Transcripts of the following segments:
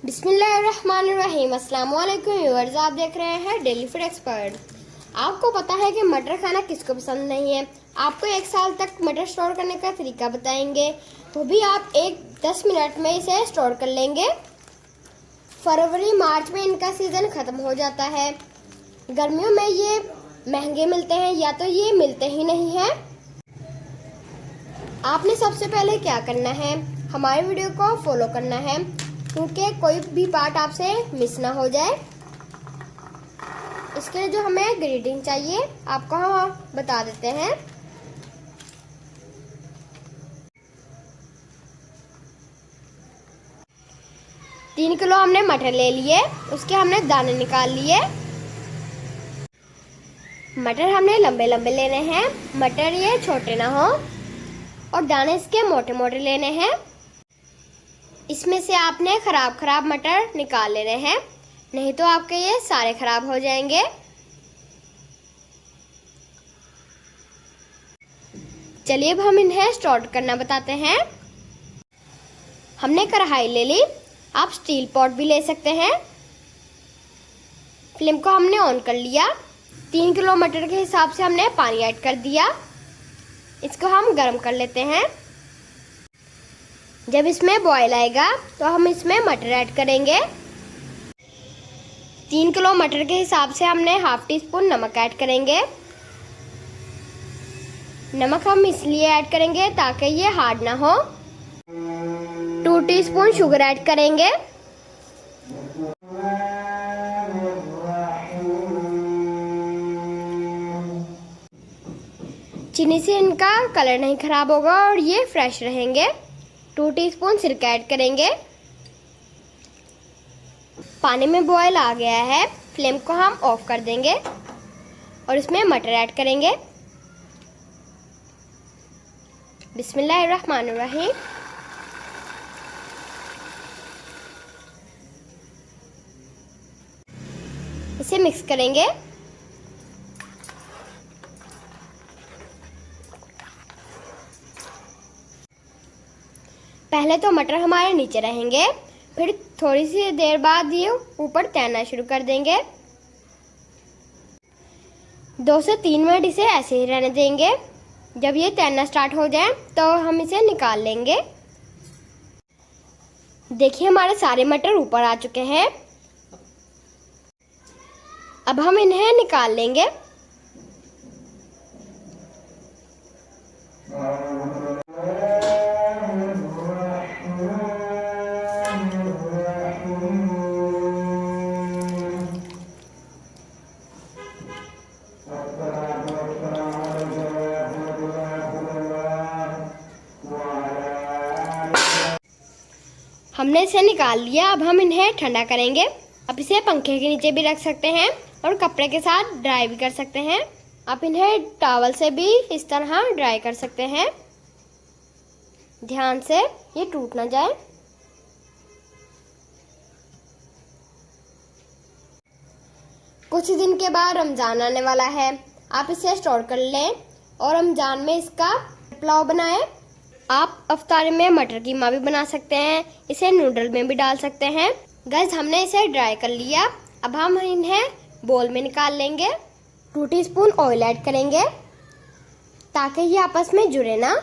बिस्मिल्लाहिर्रहमानिर्रहीम। अस्सलाम वालेकुम व्यूअर्स, आप देख रहे हैं डेली फूड एक्सपर्ट। आपको पता है कि मटर खाना किसको पसंद नहीं है। आपको 1 साल तक मटर स्टोर करने का तरीका बताएंगे, वो भी आप 10 मिनट में इसे स्टोर कर लेंगे। फरवरी मार्च में इनका सीज़न ख़त्म हो जाता है। गर्मियों में ये महंगे मिलते हैं या तो ये मिलते ही नहीं हैं। आपने सबसे पहले क्या करना है, हमारे वीडियो को फॉलो करना है क्योंकि कोई भी पार्ट आपसे मिस ना हो जाए। इसके लिए जो हमें ग्रेडिंग चाहिए आपको हम बता देते हैं। तीन किलो हमने मटर ले लिए, उसके हमने दाने निकाल लिए। मटर हमने लंबे लंबे लेने हैं, मटर ये छोटे ना हो, और दाने इसके मोटे मोटे लेने हैं। इसमें से आपने खराब मटर निकाल लेने हैं, नहीं तो आपके ये सारे खराब हो जाएंगे। चलिए अब हम इन्हें स्टोर करना बताते हैं। हमने कढ़ाई ले ली, आप स्टील पॉट भी ले सकते हैं। फ्लेम को हमने ऑन कर लिया। 3 किलो मटर के हिसाब से हमने पानी ऐड कर दिया। इसको हम गर्म कर लेते हैं। जब इसमें बॉयल आएगा तो हम इसमें मटर ऐड करेंगे। 3 किलो मटर के हिसाब से हमने ½ टीस्पून नमक ऐड करेंगे। नमक हम इसलिए ऐड करेंगे ताकि ये हार्ड ना हो। 2 टीस्पून शुगर ऐड करेंगे। चीनी से इनका कलर नहीं खराब होगा और ये फ्रेश रहेंगे। 2 टीस्पून सिरका ऐड करेंगे। पानी में बॉयल आ गया है, फ्लेम को हम ऑफ कर देंगे और इसमें मटर ऐड करेंगे। बिस्मिल्लाहिर्रहमानिर्रहीम। इसे मिक्स करेंगे। पहले तो मटर हमारे नीचे रहेंगे, फिर थोड़ी सी देर बाद ये ऊपर तैरना शुरू कर देंगे। 2 से 3 मिनट इसे ऐसे ही रहने देंगे। जब ये तैरना स्टार्ट हो जाए तो हम इसे निकाल लेंगे। देखिए हमारे सारे मटर ऊपर आ चुके हैं। अब हम इन्हें निकाल लेंगे। हमने इसे निकाल लिया। अब हम इन्हें ठंडा करेंगे। अब इसे पंखे के नीचे भी रख सकते हैं और कपड़े के साथ ड्राई भी कर सकते हैं। आप इन्हें टॉवल से भी इस तरह ड्राई कर सकते हैं। ध्यान से ये टूट ना जाए। कुछ दिन के बाद रमज़ान आने वाला है, आप इसे स्टोर कर लें और रमज़ान में इसका पुलाव बनाएं। आप अफ्तारी में मटर कीमा भी बना सकते हैं, इसे नूडल में भी डाल सकते हैं। गाइस हमने इसे ड्राई कर लिया। अब हम इन्हें बोल में निकाल लेंगे। 2 टीस्पून ऑयल ऐड करेंगे ताकि ये आपस में जुड़े ना।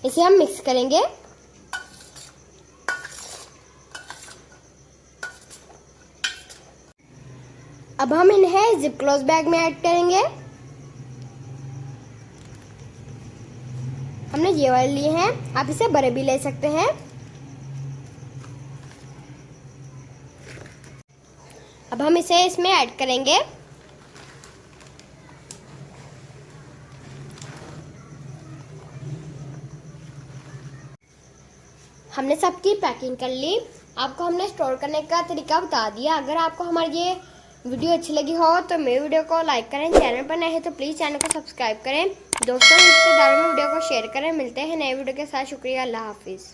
इसे हम मिक्स करेंगे। अब हम इन्हें जिप क्लोज बैग में ऐड करेंगे। हमने ये वाले लिए हैं, आप इसे बड़े भी ले सकते हैं। अब हम इसे इसमें ऐड करेंगे। हमने सबकी पैकिंग कर ली। आपको हमने स्टोर करने का तरीका बता दिया। अगर आपको हमारी ये वीडियो अच्छी लगी हो तो मेरे वीडियो को लाइक करें। चैनल पर नए हैं तो प्लीज़ चैनल को सब्सक्राइब करें। दोस्तों रिश्तेदारों में वीडियो को शेयर करें। मिलते हैं नए वीडियो के साथ। शुक्रिया, अल्लाह हाफिज़।